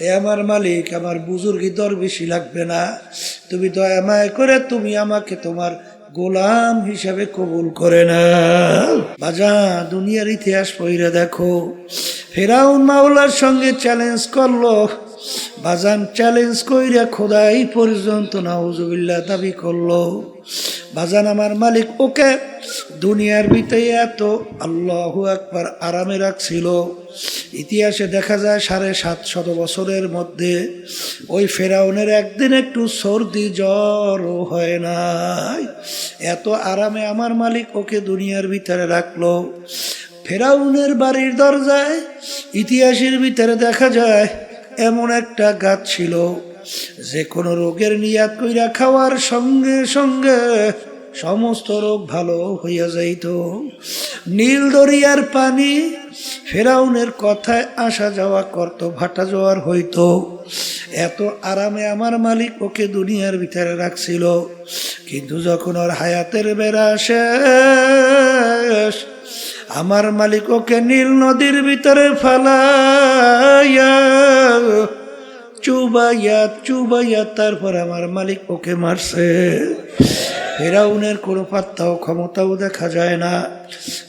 এ আমার মালিক, আমার বুজুর্গি দর বেশি লাগবে না, তুমি দয়া মায়া করে তুমি আমাকে তোমার গোলাম হিসাবে কবুল করে না। বাজা, দুনিয়ার ইতিহাস পড়ে দেখো, ফেরাউন মাওলার সঙ্গে চ্যালেঞ্জ করলো। বাজান চ্যালেঞ্জ কইরা খোদাই পর্যন্ত নাউজুবিল্লাহ দাবি করলো। বাজান আমার মালিক ওকে দুনিয়ার ভিতরে এত আল্লাহু আকবার আরামে রাখছিল। ইতিহাসে দেখা যায় 750 বছরের মধ্যে ওই ফেরাউনের একদিন একটু সর্দি জ্বরও হয় নাই। এত আরামে আমার মালিক ওকে দুনিয়ার ভিতরে রাখলো। ফেরাউনের বাড়ির দরজায় ইতিহাসের ভিতরে দেখা যায় এমন একটা গাছ ছিল, যে কোনো রোগের নিয়াত কইরা খাওয়ার সঙ্গে সঙ্গে সমস্ত রোগ ভালো হইয়া যাইত। নীল দরিয়ার পানি ফেরাউনের কথায় আসা যাওয়া করত, ভাটা জোয়ার হইতো। এত আরামে আমার মালিক ওকে দুনিয়ার ভিতরে রাখছিল। কিন্তু যখন ওর হায়াতের বেড়া শেষ, আমার মালিক ওকে নীল নদীর ভিতরে ফালাইয়া চুবাইয়া চুবাইয়া তারপর আমার মালিক ওকে মারছে। ফেরাউনের কোনো পাত্তাও ক্ষমতাও দেখা যায় না।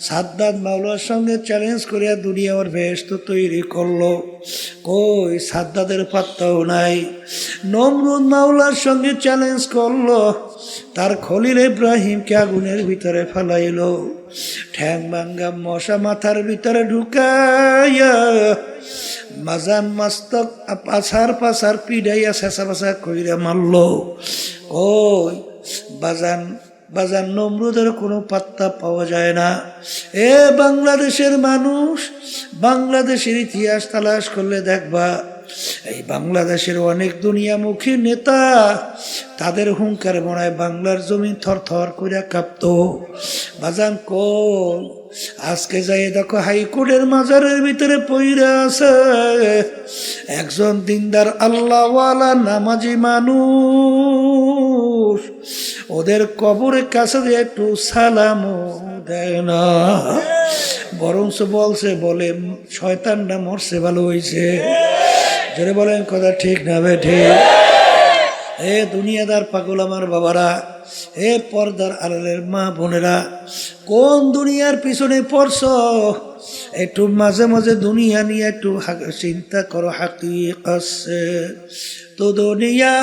সাদ্দাত মাওলার সঙ্গে চ্যালেঞ্জ করিয়া দুনিয়া ওর বেহেশত তৈরি করলো, কই সাদ্দাতের পাত্তাও নাই। নমরুদ মাওলার সঙ্গে চ্যালেঞ্জ করলো, তার খলিল ইব্রাহিমকে আগুনের ভিতরে ফেলাইলো। ঠ্যাং ভাঙ্গা মশা মাথার ভিতরে ঢুকাইয়া মাজান মাস্তক পাছার পাছার পিড়াইয়া শেষা পাছা কইরা মারলো। ওই বাজান বাজান নমরুদের কোনো পাত্তা পাওয়া যায় না। এ বাংলাদেশের মানুষ, বাংলাদেশের ইতিহাস তালাশ করলে দেখবা এই বাংলাদেশের অনেক দুনিয়ামুখী নেতা, তাদের হুঙ্কার মনে হয় বাংলার জমিন থরথর করে কাঁপত। বাজান কোন আজকে যাই দেখো হাইকোর্টের মাজারের ভিতরে পইরা আছে একজন দিনদার আল্লাহওয়ালা নামাজি মানুষ, ওদের কবরের কাছে দিয়ে একটু সালামও দেয় না, বরঞ্চ বলছে বলে শয়তানটা মরছে ভালো হয়েছে। জোরে বলেন কথা ঠিক না বেঠে? এ দুনিয়াদার পাগল আমার বাবারা, এ পর্দার আড়ালের মা বোনেরা, কোন দুনিয়ার পিছনে পড়ছ? একটু মাঝে মাঝে দুনিয়া নিয়ে একটু চিন্তা করো। হাকিকত সে তো দুনিয়া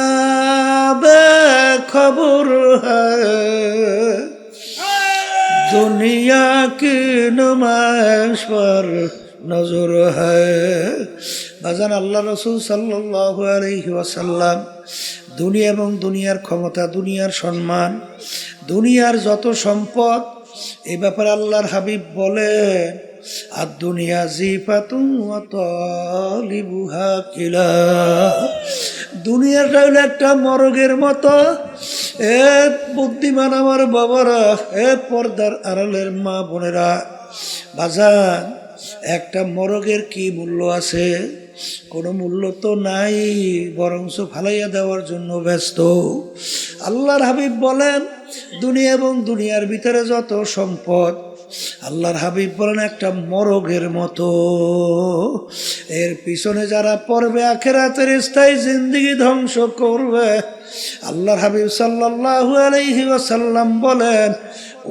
বেখবর হ্যায়, দুনিয়া কি নুমাইশ পর নজর হ্যায়। বাজান আল্লাহ রসুল সাল্লাল্লাহু আলাইহি ওয়াসাল্লাম দুনিয়া এবং দুনিয়ার ক্ষমতা, দুনিয়ার সম্মান, দুনিয়ার যত সম্পদ, এই ব্যাপারে আল্লাহর হাবিব বলে আর দুনিয়া জিফাতুন ওয়া তালিবুহা কিলা, দুনিয়াটা হলো একটা মরগের মতো। এ বুদ্ধিমান আমার বাবারা, এ পর্দার আড়ালের মা বোনেরা, বাজান একটা মরগের কি মূল্য আছে? কোনো মূল্য তো নাই, বরঞ্চ ফালাইয়া দেওয়ার জন্য ব্যস্ত। আল্লাহর হাবিব বলেন দুনিয়া এবং দুনিয়ার ভিতরে যত সম্পদ, আল্লাহর হাবিব বলেন একটা মরগের মতো, এর পিছনে যারা পড়বে আখিরাতের স্থায়ী জিন্দেগি ধ্বংস করবে। আল্লাহর হাবিব সাল্লাল্লাহু আলাইহি ওয়াসাল্লাম বলেন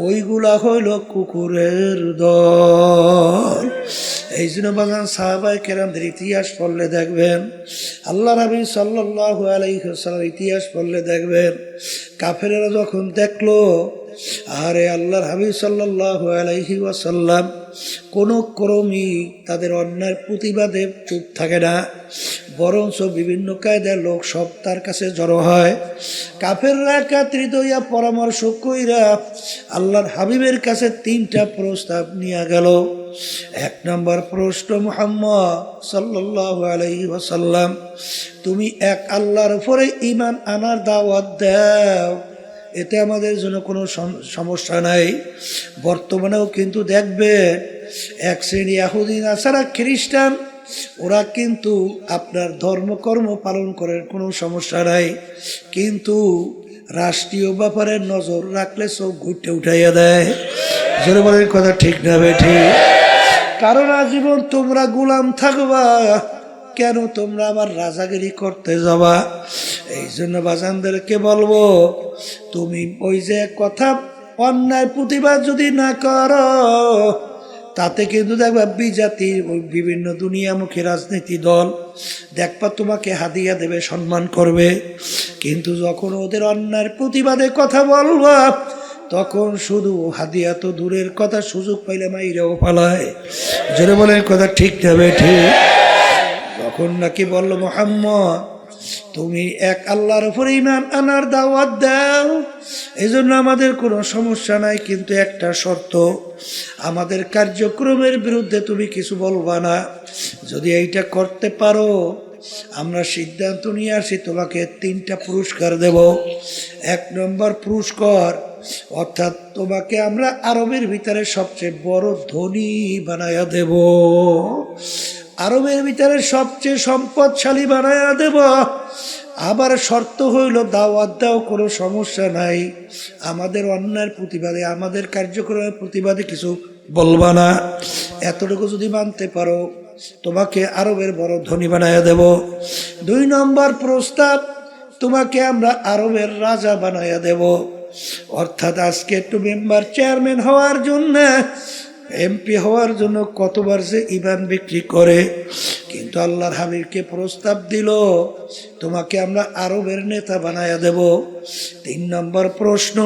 ওইগুলা হইল কুকুরের দল। এই জন্য বাগান সাহাবায়ে কেরামদের ইতিহাস পড়লে দেখবেন, আল্লাহর হাবিব সাল্লাল্লাহু আলাইহি ওয়াসাল্লাম ইতিহাস পড়লে দেখবেন, কাফেরেরা যখন দেখলো আরে আল্লাহর হাবিব সাল্লাল্লাহু আলাইহি ওয়াসাল্লাম কোনো ক্রমই তাদের অন্যায়ের প্রতিবাদে চুপ থাকে না, বরঞ্চ বিভিন্ন কায়দার লোক সব তার কাছে জড়ো হয়। কাফেররা একত্রিত হইয়া পরামর্শ কইরা আল্লাহর হাবিবের কাছে 3টা প্রস্তাব নিয়ে গেল। 1 নম্বর প্রশ্ন, মুহাম্মদ সাল্লাল্লাহু আলাইহি ওয়াসাল্লাম তুমি এক আল্লাহর উপরে ঈমান আনার দাওয়াত দাও, এতে আমাদের জন্য কোনো সমস্যা নাই। বর্তমানেও কিন্তু দেখবে এক শ্রেণী ইহুদি নাসারা খ্রিস্টান, ওরা কিন্তু আপনার ধর্মকর্ম পালন করার কোনো সমস্যা নাই, কিন্তু রাষ্ট্রীয় ব্যাপারে নজর রাখলে চোখ ঘুরতে উঠাইয়া দেয়। জোরে বলেন কথা ঠিক না বেঠি? কারণ আজীবন তোমরা গোলাম থাকবা, কেন তোমরা আবার রাজাগিরি করতে যাবা? এই জন্য বাজানদেরকে বলবো, তুমি ওই যে কথা অন্যায় প্রতিবাদ যদি না করো, তাতে কিন্তু দেখবা বিজাতির ওই বিভিন্ন দুনিয়ামুখী রাজনীতি দল দেখবা তোমাকে হাদিয়া দেবে, সম্মান করবে। কিন্তু যখন ওদের অন্যায়ের প্রতিবাদে কথা বলবা, তখন শুধু হাদিয়া তো দূরের কথা, সুযোগ পাইলে মাইরাও পালায়। জোরে বলেন কথা ঠিক যাবে ঠিক। তখন নাকি বলল, মুহাম্মদ তুমি এক আল্লাহর উপরে ঈমান আনার দাওয়াত দাও, এই জন্য আমাদের কোনো সমস্যা নাই, কিন্তু একটা শর্ত, আমাদের কার্যক্রমের বিরুদ্ধে তুমি কিছু বলবা না। যদি এইটা করতে পারো, আমরা সিদ্ধান্ত নিয়ে আসি তোমাকে 3টা পুরস্কার দেব। 1 নম্বর পুরস্কার, অর্থাৎ তোমাকে আমরা আরবের ভিতরে সবচেয়ে বড় ধনী বানায়া দেব, আরবের ভিতরে সবচেয়ে সম্পদশালী বানায়া দেব। আবার শর্ত হইল, দাওয়াত দাও, কোনো সমস্যা নাই, আমাদের অন্যায়ের প্রতিবাদে, আমাদের কার্যক্রমের প্রতিবাদে কিছু বলবা না। এতটুকু যদি মানতে পারো, তোমাকে আরবের বড় ধনী বানায়া দেব। 2 নম্বর প্রস্তাব, তোমাকে আমরা আরবের রাজা বানায়া দেব। অর্থাৎ আজকে একটু মেম্বার চেয়ারম্যান হওয়ার জন্য, এমপি হওয়ার জন্য কতবার যে ইমান বিক্রি করে, কিন্তু আল্লাহর হাবিবকে প্রস্তাব দিল, তোমাকে আমরা আরবের নেতা বানায়া দেব। 3 নম্বর প্রশ্ন,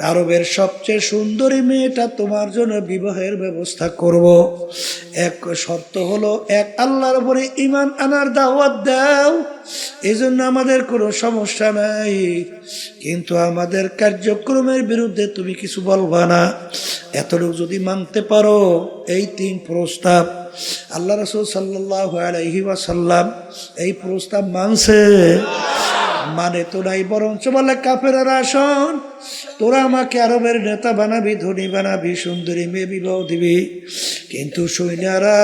আরবের সবচেয়ে সুন্দরী মেয়েটা তোমার জন্য বিবাহের ব্যবস্থা করব। এক শর্ত হলো, এক আল্লাহর উপরে ঈমান আনার দাওয়াত দাও, এজন্য আমাদের কোনো সমস্যা নাই, কিন্তু আমাদের কার্যক্রমের বিরুদ্ধে তুমি কিছু বলবা না। এতটুকু যদি মানতে পারো, এই 3 প্রস্তাব। আল্লাহ রাসূল সাল্লাল্লাহু আলাইহি ওয়াসাল্লাম এই প্রস্তাব মানছে? মানে তো নাই, বরঞ্চ বলে, কাফেররা শোন, তোরা আমাকে আরবের নেতা বানাবি, ধনী বানাবি, সুন্দরী মেয়ে বিবাহ দিবি, কিন্তু সৈন্যরা,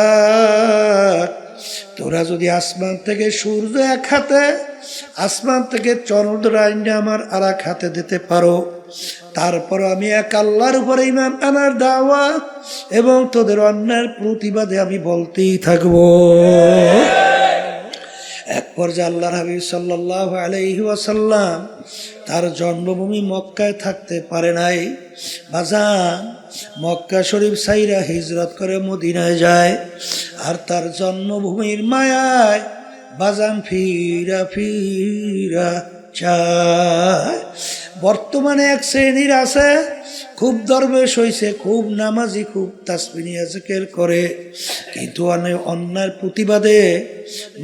তোরা যদি আসমান থেকে সূর্য এক হাতে, আসমান থেকে চন্দ্র আইনে আমার আর এক হাতে দিতে পারো, তারপর আমি এক আল্লাহর উপরে ঈমান আনার দাওয়াত এবং তোদের অন্যায়ের প্রতিবাদে আমি বলতেই থাকবো। এক পর্যায়ে আল্লাহর হাবিব সাল্লাল্লাহু আলাইহি ওয়াসাল্লাম তার জন্মভূমি মক্কায় থাকতে পারে নাই। বাজান, মক্কা শরীফ সাইরা হিজরত করে মদিনায় যায়, আর তার জন্মভূমির মায়ায় বাজান ফিরা ফিরা চায়। বর্তমানে এক শ্রেণীর আছে, খুব দরবেশ হইছে, খুব নামাজি, খুব তাসবিহ জিকির করে, কিন্তু অন্যায়ের প্রতিবাদে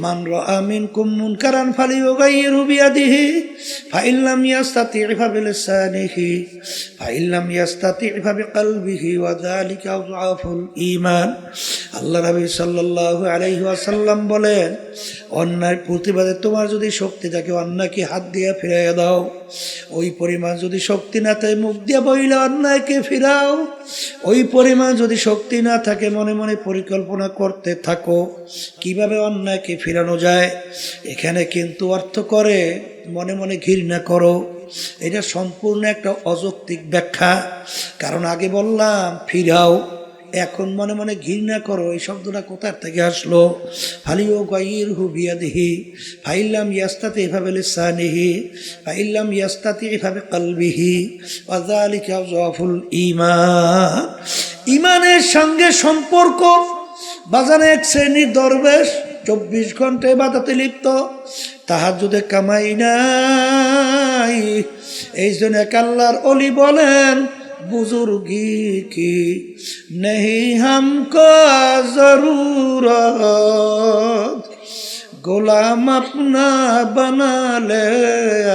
মান রাআ মিনকুম মুনকারান ফালিয়ুগাইয়িরহু বিয়াদিহি ফাইন লাম ইয়াস্তাতি' ফাবিলিসানিহি ফাইন লাম ইয়াস্তাতি' ফাবিকলবিহি ওয়া যালিকা আযআফুল ঈমান। আল্লাহ নবী সাল্লাল্লাহু আলাইহি ওয়াসাল্লাম বলেন, অন্যায়ের প্রতিবাদে তোমার যদি শক্তি থাকে, অন্যায়কে হাত দিয়ে ফিরাইয়া দাও। ওই পরিমাণ যদি শক্তি না থাকে, মুখ দিয়ে বইলে অন্যায়কে ফিরাও। ওই পরিমাণ যদি শক্তি না থাকে, মনে মনে পরিকল্পনা করতে থাকো কিভাবে অন্যায়কে ফিরানো যায়। এখানে কিন্তু অর্থ করে মনে মনে ঘৃণা করো, এটা সম্পূর্ণ একটা অযৌক্তিক ব্যাখ্যা। কারণ আগে বললাম ফিরাও, এখন মনে মনে ঘৃণা করো, এই শব্দটা কোথার থেকে আসলো? ফালিয়ুগাইয়িরহু বিয়াদিহি ফাইন লাম ইয়াস্তাতি' ফাবিলিসানিহি ফাইন লাম ইয়াস্তাতি' ফাবিকলবিহি ওয়া যালিকা আযআফুল ঈমান। ঈমানের সঙ্গে সম্পর্ক। বাজারে এক শ্রেণীর দরবেশ 24 ঘন্টা ইবাদতে লিপ্ত, তাহাজ্জুদে কামাই নাই। এই জন্য এক আল্লাহর ওলি বলেন, बुजुर्गी की नहीं हमको जरूरत, गुलाम अपना बना ले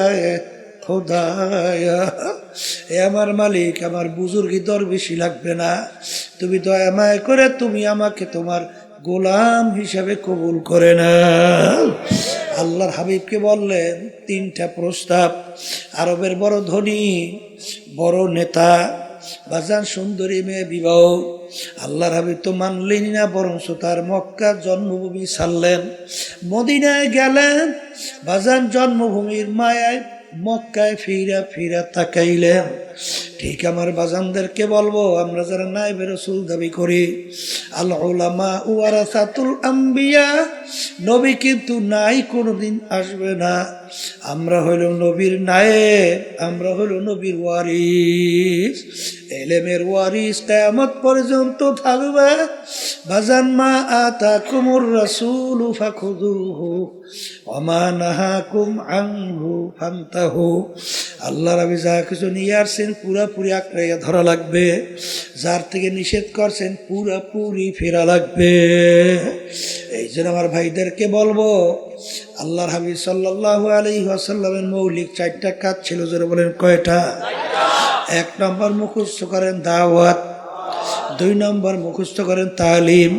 आए खुदाया। এ আমার মালিক, আমার বুজুর্গি দরবেশি লাগবে না, তুমি দয়া মায়া করে তুমি আমাকে তোমার গোলাম হিসাবে কবুল করে নাও। আল্লাহর হাবিবকে বললেন 3টা প্রস্তাব, আরবের বড় ধনী, বড় নেতা, বাজান সুন্দরী মেয়ে বিবাহ। আল্লাহর হাবিব তো মানলেন না, বরঞ্চ তার মক্কা জন্মভূমি ছাড়লেন, মদিনায় গেলেন। বাজান জন্মভূমির মায়ায় মক্কায় ফিরা ফিরা তাকাইলেন। ঠিক আমার বাজানদেরকে বলবো, আমরা যারা নায়েবে রাসূল দাবি করি, আল উলামা ওয়ারাসাতুল আম্বিয়া, নবী কিন্তু নাই, কোনোদিন আসবে না। আমরা হইল নবীর নায়েব, আমরা হইল নবীর ওয়ারিস, এলেমের ওয়ারিস কিয়ামত পর্যন্ত থাকবে। বাজান মা আতাকুমুর রাসূলু ফাখুযুহু ওয়া মা নাহাকুম আনহু ফান্তাহু। আল্লাহ রাবি যা কিছু নিয়ে আসছেন পুরাপুরি আঁকড়াইয়া ধরা লাগবে, যার থেকে নিষেধ করছেন পুরাপুরি ফেরা লাগবে। এই জন্য আমার ভাইদেরকে বলবো, আল্লাহর হাবিব সাল্লাল্লাহু আলাইহি ওয়াসাল্লামের মৌলিক 4টা কাজ ছিল। যারা বলেন কয়টা? 1 নম্বর মুখস্থ করেন দাওয়াত, 2 নম্বর মুখস্থ করেন তালিম,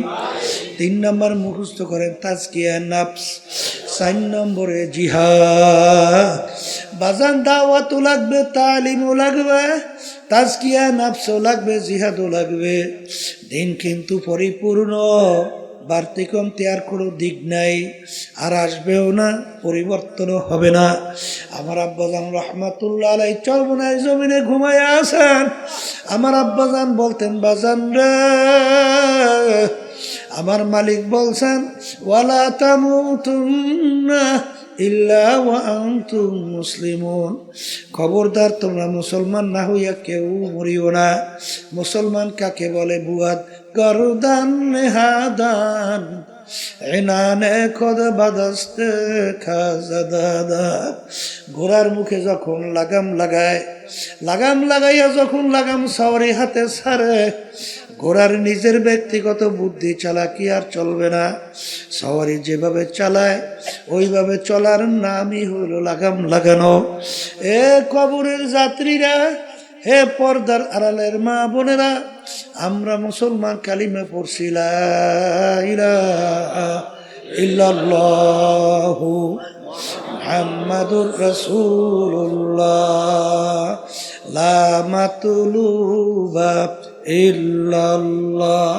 3 নম্বর মুখস্থ করেন তাজকিয়া নফস, 4 নম্বরে জিহাদ। বাজান দাওয়াতও লাগবে, তালিমও লাগবে, তাজকিয়া নফসও লাগবে, জিহাদও লাগবে। দিন কিন্তু পরিপূর্ণ, বাড়তি কমতি আর কোনো দিক নাই, আর আসবেও না, পরিবর্তনও হবে না। আমার আব্বাজান রহমাতুল্লাহ আলাইহি চরমনায় জমিনে ঘুমায় আছেন। আমার আব্বাজান বলতেন, বাজান রে, আমার মালিক বলছেন, ওয়ালা তামুতুন্না ইল্লা ওয়া আনতুম মুসলিমুন, খবরদার তোমরা মুসলমান না হইয়া কেউ মরিও না। মুসলমান কাকে বলে? বুয়াদ গরদান নেহাদান এনানে খোদ বাদস্তে খাজাদাদা। ঘোড়ার মুখে যখন লাগাম লাগায়, লাগাম লাগাইয়া যখন লাগাম সাওয়ারি হাতে ছাড়ে, ঘোড়ার নিজের ব্যক্তিগত বুদ্ধি চালাকি আর চলবে না। সাওয়ারি যেভাবে চালায় ওইভাবে চলার নামই হইল লাগাম লাগানো। এ কবরের যাত্রীরা, হে পর্দার আড়ালের মা বোনেরা, আমরা মুসলমান কালিমা পড়ছি লা ইলাহা ইল্লাল্লাহু মুহাম্মাদুর রাসূলুল্লাহ, লা মাতলুবা ইল্লাল্লাহ,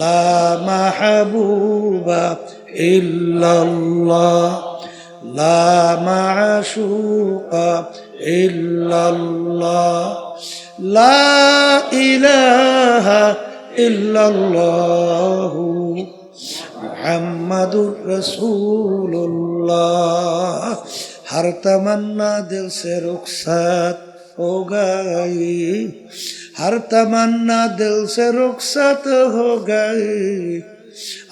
লা মাহবুবা ইল্লাল্লাহ, লা মাশুকা ইল্লাল্লাহ, লা ইলাহা ইল্লাল্লাহু মুহাম্মাদুর রাসূলুল্লাহ। हर तमन्ना दिल से रुखसत हो गई, हर तमन्ना दिल से रुखसत हो गई,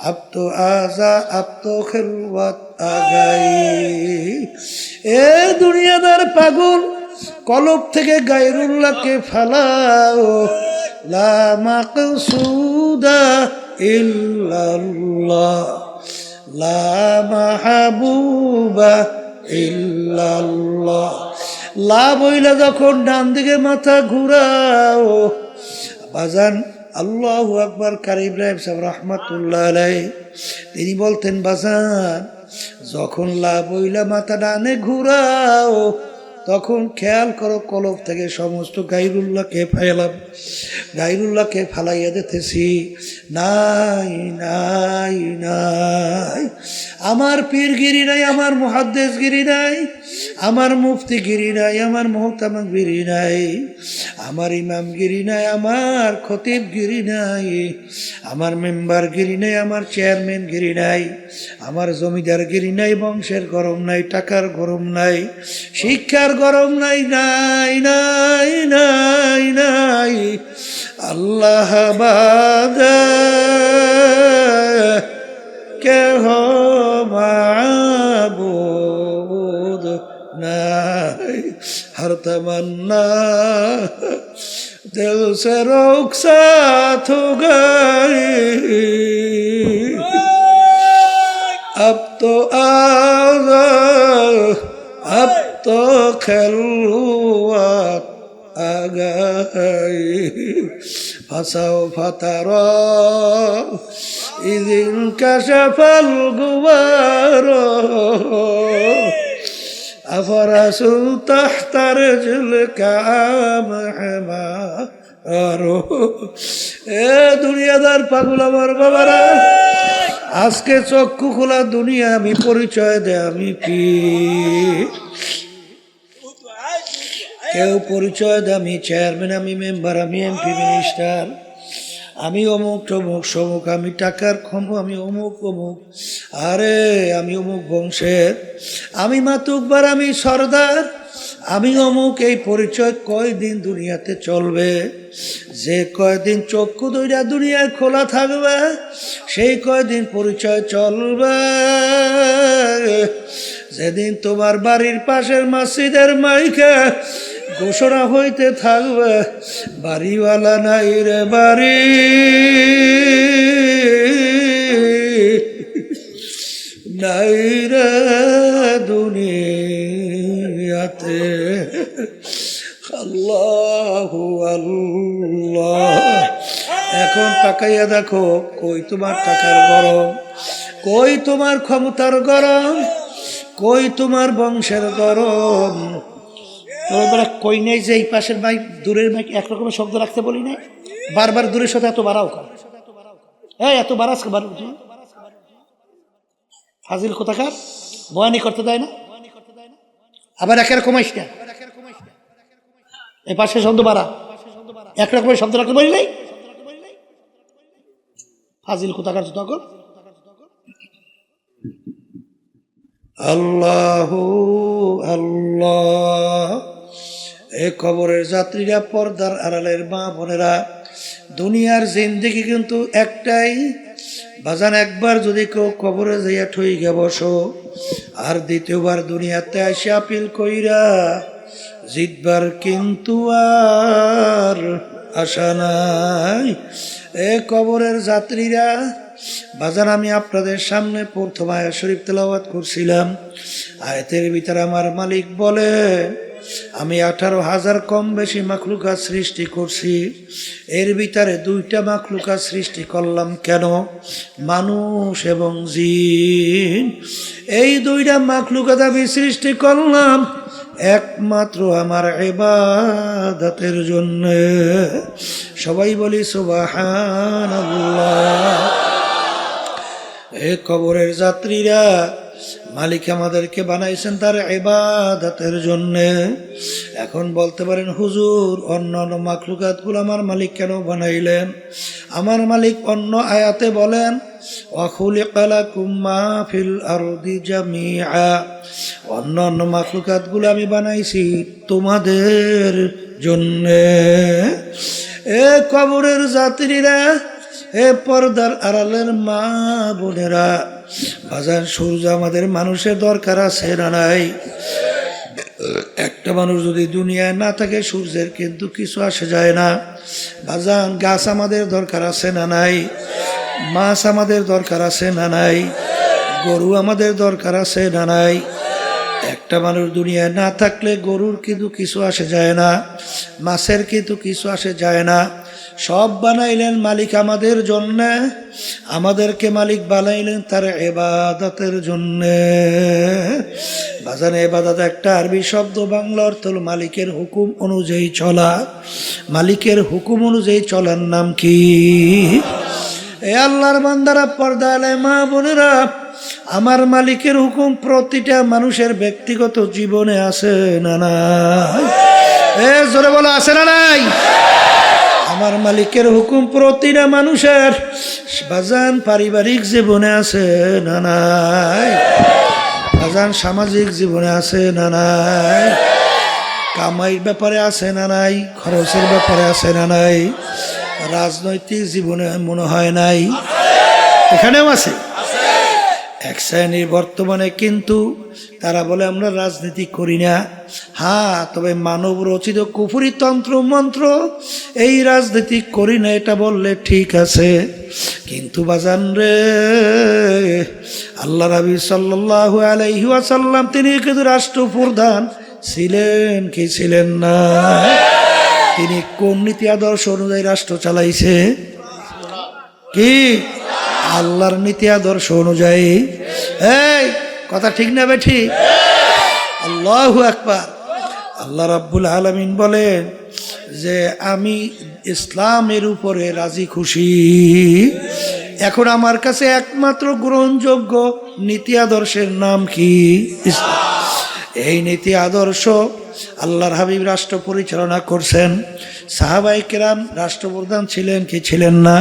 अब तो आजा अब तो खिलवत आ गई। ए दुनियादार पागल, কলব থেকে গায়রুল্লাহকে ফালাও, লা মাকসুদা ইল্লাল্লাহ, লা মাহবুবা ইল্লাল্লাহ। লা বইলা যখন ডান দিকে মাথা ঘুরাও, বাজান আল্লাহু আকবার। কারি ইব্রাহিম সাহেব রহমাতুল্লাহ আলাইহি তিনি বলতেন, বাজান যখন লা বইলা মাথা ডানে ঘুরাও, তখন খেয়াল করো কলব থেকে সমস্ত গায়রুল্লাহকে ফালাম, গায়রুল্লাহকে ফালাইয়া দিতেছি। নাই নাই নাই, আমার পীরগিরি নাই, আমার মুহাদ্দিসগিরি নাই, আমার মুফতিগিরি নাই, আমার মুহতামিগিরি নাই, আমার ইমামগিরি নাই, আমার খতিবগিরি নাই, আমার মেম্বারগিরি নাই, আমার চেয়ারম্যানগিরি নাই, আমার জমিদারগিরি নাই, বংশের গরম নাই, টাকার গরম নাই, শিক্ষার গরম নাই, নাই নাই নাই নাই। আল্লাহ বাদে কেহ মাবুদ নাই, হর তমন্না দিল সে रुखसत हो गई, अब तो आजा अब तो खिलवत आ गई, फसाओ फतरा इदिन कशफल गुबारो, अफरसु तहतर जुल काम हेमारो। এ দুনিয়াদার পাগল আমার বাবারা, আজকে চক্ষু খোলা দুনিয়া আমি পরিচয় দেয় আমি কি, কেউ পরিচয় দেয় আমি চেয়ারম্যান, আমি মেম্বার, আমি এমপি, মিনিস্টার, আমি অমুক তমুক সমুক, আমি টাকার আমি অমুক অমুক, আরে আমি অমুক বংশের, আমি মাতুব্বার, আমি সর্দার, আমি অমুক, এই পরিচয় কয়দিন দুনিয়াতে চলবে? যে কয়দিন চক্ষু দুইটা দুনিয়ায় খোলা থাকবে সেই কয়দিন পরিচয় চলবে। যেদিন তোমার বাড়ির পাশের মসজিদের মাইকে ঘোষণা হইতে থাকবে, বাড়িওয়ালা নাই রে বাড়ি, নাই রে দুনিয়াতে। আল্লাহু আল্লাহ। এখন তাকাইয়া দেখো, কই তোমার টাকার গরম, কই তোমার ক্ষমতার গরম, কই তোমার বংশের গরম? তোরা কই নেই যে এই পাশের মাইক দূরের মাইক একরকমের শব্দ রাখতে বলি নাই? বারবার দূরের সাথে এত বাড়াও কার? হ্যাঁ, এত বাড়াস ফাজিল কোথাকার, বয়ানি করতে দেয় না, আবার একের কমাইস না। এই পাশে শব্দ বাড়া, একরকমের শব্দ রাখতে বলি নাই, ফাজিল কোথাকার তখন। আল্লাহু আল্লাহ। এ কবরের যাত্রীরা, পর্দার আড়ালের মা বোনেরা, দুনিয়ার জিন্দেগি কিন্তু একটাই বাজান। একবার যদি কেউ কবরে যাইয়া ঠইয়া বসো, আর দ্বিতীয়বার দুনিয়াতে আসে আপিল কইরা জিতবার কিন্তু আর আশা নাই। এ কবরের যাত্রীরা বাজান, আমি আপনাদের সামনে প্রথম আয়াত শরীফ তেলাওয়াত করছিলাম। আয়াতের ভিতরে আমার মালিক বলে, আমি 18,000 কম বেশি মাখলুকাত সৃষ্টি করছি, এর ভিতরে 2টা মাখলুকাত সৃষ্টি করলাম। কেন? মানুষ এবং জিন। এই 2টা মাখলুকাত আমি সৃষ্টি করলাম একমাত্র আমার ইবাদতের জন্য। সবাই বলি সুবহানাল্লাহ। এ কবরের যাত্রীরা, মালিক আমাদেরকে বানাইছেন তার ইবাদতের জন্য। এখন বলতে পারেন, হুজুর অন্যান্য মাখলুকাতগুলো আমার মালিক কেন বানাইলেন? আমার মালিক অন্য আয়াতে বলেন, ওয়াখুলিকা লাকুম মা ফিল আরদি জামিআ। অন্যান্য মাখলুকাতগুলো আমি বানাইছি তোমাদের জন্য। এ কবরের যাত্রীরা, এ পর্দার আড়ালের মা বোনেরা, বাজার সূর্য আমাদের মানুষের দরকার আছে না নাই? একটা মানুষ যদি দুনিয়ায় না থাকে সূর্যের কিন্তু কিছু আসে যায় না। বাজান, গাছ আমাদের দরকার আছে না নাই? মাছ আমাদের দরকার আছে না নাই? গরু আমাদের দরকার আছে না নাই? একটা মানুষ দুনিয়ায় না থাকলে গরুর কিন্তু কিছু আসে যায় না, মাছের কিন্তু কিছু আসে যায় না। সব বানাইলেন মালিক আমাদের জন্য, আমাদেরকে মালিক বানাইলেন তার ইবাদতের জন্য। বাজানে ইবাদত একটা আরবি শব্দ, বাংলা অর্থ হল মালিকের হুকুম অনুযায়ী চলা। মালিকের হুকুম অনুযায়ী চলার নাম কি? এ আল্লাহর বান্দারা, পর্দা আলে মা বোনেরা, আমার মালিকের হুকুম প্রতিটা মানুষের ব্যক্তিগত জীবনে আছে না নাই? এ জোরে বলো, আছে না নাই? আমার মালিকের হুকুম প্রতিটা মানুষের বাজান পারিবারিক জীবনে আছে না নাই? বাজান সামাজিক জীবনে আছে না নাই? কামাইয়ের ব্যাপারে আছে না নাই? খরচের ব্যাপারে আছে না নাই? রাজনৈতিক জীবনে মনে হয় নাই? এখানেও আছে। এক শ্রেণীর বর্তমানে কিন্তু তারা বলে আমরা রাজনীতি করি না। হ্যাঁ, তবে মানব রচিত কুফরি তন্ত্র মন্ত্র, এই রাজনীতি করি না এটা বললে ঠিক আছে। কিন্তু বাজান রে, আল্লাহ নবী সাল্লাল্লাহু আলাইহি ওয়াসাল্লাম তিনি কিন্তু রাষ্ট্রপ্রধান ছিলেন কি ছিলেন না? তিনি কোন নীতি আদর্শ অনুযায়ী রাষ্ট্র চালাইছে? কি? আল্লাহর নীতি আদর্শ অনুযায়ী। এই কথা ঠিক না বেঠি? আল্লাহু আকবার। আল্লাহ রাব্বুল আলামিন বলেন যে আমি ইসলামের উপরে রাজি খুশি। এখন আমার কাছে একমাত্র গ্রহণযোগ্য নীতি আদর্শের নাম কি? ইসলাম। এই নীতি আদর্শ আল্লাহর হাবিব রাষ্ট্র পরিচালনা করছেন, সাহাবায়ে কেরাম রাষ্ট্রপ্রধান ছিলেন কি ছিলেন না?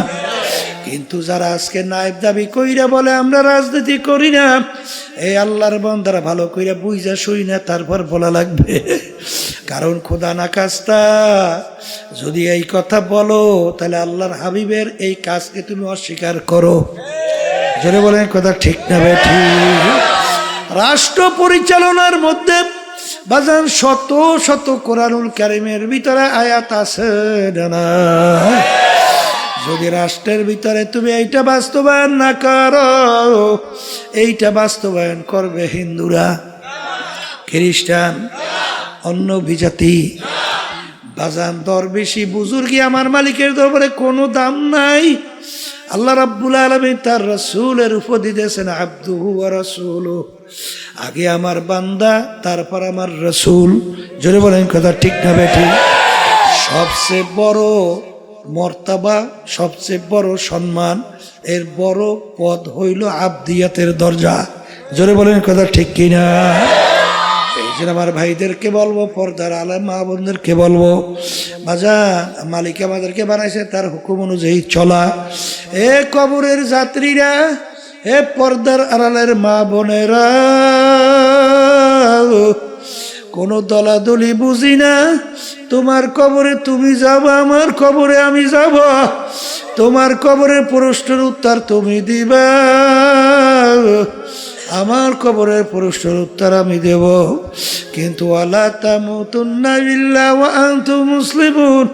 কিন্তু যারা আজকে নায়েব দাবি কইরা বলে আমরা রাজনীতি করি না, এই আল্লাহর বান্দারা ভালো কইরা বুঝা শুই না, তারপর বলা লাগবে। কারণ খোদা না কাজটা যদি এই কথা বলো, তাহলে আল্লাহর হাবিবের এই কাজকে তুমি অস্বীকার করো। জোরে বলেন কথা ঠিক না বেঠি? রাষ্ট্র পরিচালনার মধ্যে বাজান শত শত কোরআনুল কারীমের ভিতরে আয়াত আছে না? যদি রাষ্ট্রের ভিতরে তুমি এইটা বাস্তবায়ন না করো, এইটা বাস্তবায়ন করবে হিন্দুরা, খ্রিস্টান, অন্য বিজাতি। বাজান দরবেশি বুজুর্গি আমার মালিকের দরবারে কোনো দাম নাই। আল্লাহ রাব্বুল আলামিন তার রাসূলের উপর দিতেছেন আবদুহু ওয়া রাসূলুহু, আগে আমার বান্দা তারপর আমার রাসূল। জোরে বলেন কথা ঠিক না বেঠি? সবচেয়ে বড় মর্তাবা, সবচেয়ে বড় সম্মান, এর বড় পদ হইল আবদিয়াতের দরজা। জোরে বলেন কথা ঠিক কিনা? এই জন্য আমার ভাইদেরকে বলবো, পর্দার আলেম মা বোনদেরকে বলবো, বাজান মালিক আমাদেরকে বানাইছে তার হুকুম অনুযায়ী চলা। এ কবরের যাত্রীরা, এ পর্দার আড়ালের মা বোনেরা, কোনো দলাদলি বুঝি না। তোমার কবরে তুমি যাবা, আমার কবরে আমি যাব। তোমার কবরের প্রশ্নের উত্তর তুমি দিবা, আমার কবরের প্রশ্নের উত্তর আমি দেব। কিন্তু ওয়ালা তামুতুন্না ইল্লা ওয়া আনতুম মুসলিমুন,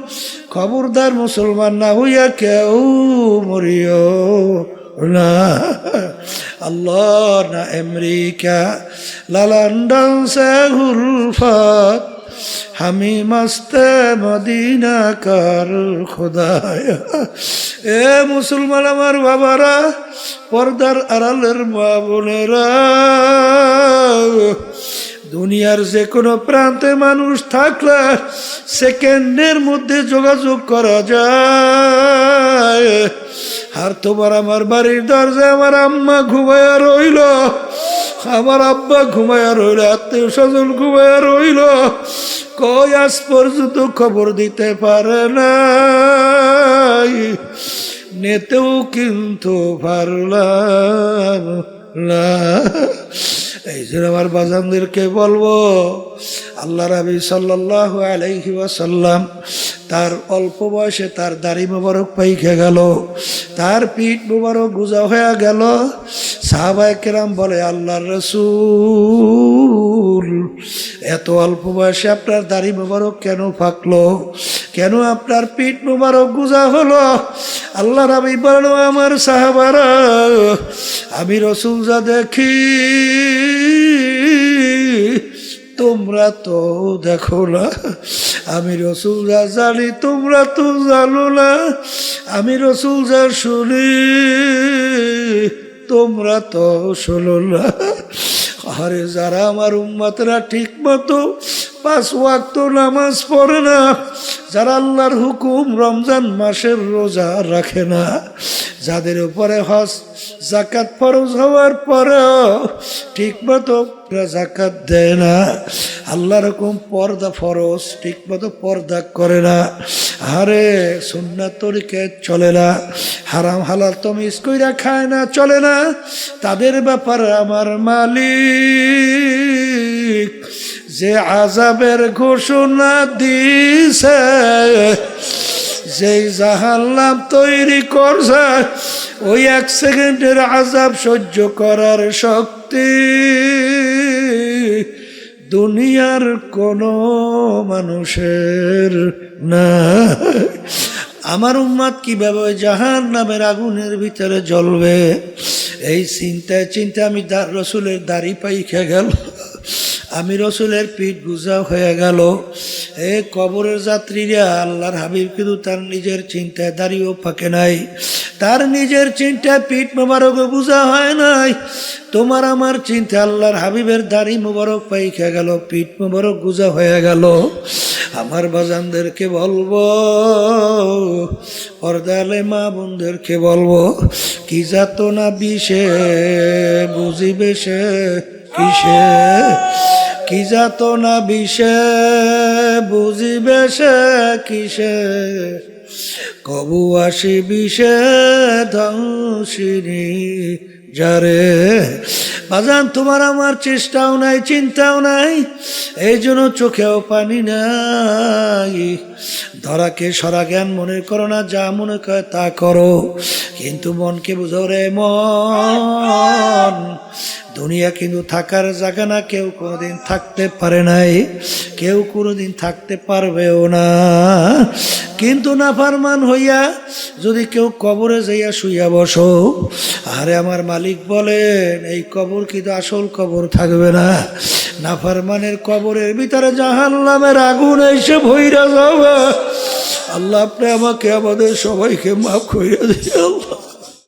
খবরদার মুসলমান না হইয়া কেউ মরিও না। আল্লাহ না আমেরিকা না লন্ডন সে উলফত, হামি মস্তে মদিনা কার খোদায়া। এ মুসলমান আমার বাবারা, পর্দার আড়ালের মা বোনেরা, দুনিয়ার যে কোনো প্রান্তে মানুষ থাকলে সেকেন্ডের মধ্যে যোগাযোগ করা যায়। আর তোমার আমার বাড়ির দরজায় আমার আম্মা ঘুমায়া রইল, আমার আব্বা ঘুমায়া রইল, আত্মীয় স্বজন ঘুমায়া রইল, কই আজ পর্যন্ত খবর দিতে পারে না, নেতেও কিন্তু পারলাম না। এই জন্য আমার বাজানদেরকে বলবো, আল্লাহ নবী সাল্লাল্লাহু আলাইহি ওয়াসাল্লাম তার অল্প বয়সে তার দাড়ি মোবারক পাইকে গেল, তার পিঠ মোবারক গুজা হয়ে গেল। সাহাবায়ে কেরাম বলে, আল্লাহর রাসূল এত অল্প বয়সে আপনার দাড়ি মোবারক কেন পাকলো, কেন আপনার পিঠ মোবারক গুজা হলো? আল্লাহ নবী বলেন, আমার সাহাবারা, আমি রাসূল যা দেখি তোমরা তো দেখো না, আমি রাসূল যা জানি তোমরা তো জানো না, আমি রাসূল যা শুনি তোমরা তো শোনো না। আরে যারা আমার উম্মতরা ঠিক মতো 5 ওয়াক্ত নামাজ পড়ে না, যারা আল্লাহর হুকুম রমজান মাসের রোজা রাখে না, যাদের উপরে হজ যাকাত ফরজ হওয়ার পরেও ঠিক মতো যাকাত দেয় না, আল্লাহর হুকুম পর্দা ফরজ ঠিক মতো পর্দা করে না, আরে সুন্নাত তরিকে চলে না, হারাম হালাল তমিজ কইরা খায় না, চলে না, তাদের ব্যাপারে আমার মালিক যে আযাবের ঘোষণা দিছে, যেই জাহান্নাম তৈরি করছে, ওই 1 সেকেন্ডের আযাব সহ্য করার শক্তি দুনিয়ার কোনো মানুষের না। আমার উম্মত কিভাবে জাহান্নামের আগুনের ভিতরে জ্বলবে, এই চিন্তায় আমি রাসূলের দাড়ি পাইখা গেল, আমি রাসূলের পিঠ গুজা হয়ে গেল। এ কবরের যাত্রীরা, আল্লাহর হাবিব কিন্তু তার নিজের চিন্তায় দাড়িও পাকে নাই, তার নিজের চিন্তায় পিঠ মোবারক বুঝা হয় নাই। তোমার আমার চিন্তা আল্লাহর হাবিবের দাড়ি মোবারক পাইখা গেল, পিঠ মোবারক গুজা হয়ে গেল। আমার বাজানদেরকে বলবো, পর্দালে মা বোনদেরকে বলবো, কি যাতনা বিষে বুঝিবে সে কিসে, কি যাত না বিষে বুঝিবে সে কিসে কবু আসি বিষে ধ্বংসিনী যারে। বাজান তোমার আমার চেষ্টাও নাই চিন্তাও নাই, এই জন্য চোখেও পানি নাই। ধরাকে সরা জ্ঞান মনে করো না, যা মনে করে তা করো, কিন্তু মনকে বুঝো রে মন, দুনিয়া কিন্তু থাকার জায়গা না, কেউ কোনোদিন থাকতে পারে নাই, কেউ কোনোদিন থাকতে পারবেও না। কিন্তু নাফরমান হইয়া যদি কেউ কবরে যাইয়া শুইয়া বসো, আরে আমার মালিক বলেন এই কবর কিন্তু আসল কবর থাকবে না, নাফরমানের কবরের ভিতরে জাহান্নামের আগুন এসে ভইরা যাবে। আল্লাহ আপনি আমাকে আমাদের সবাইকে মাফ কইরা দিন আল্লাহ।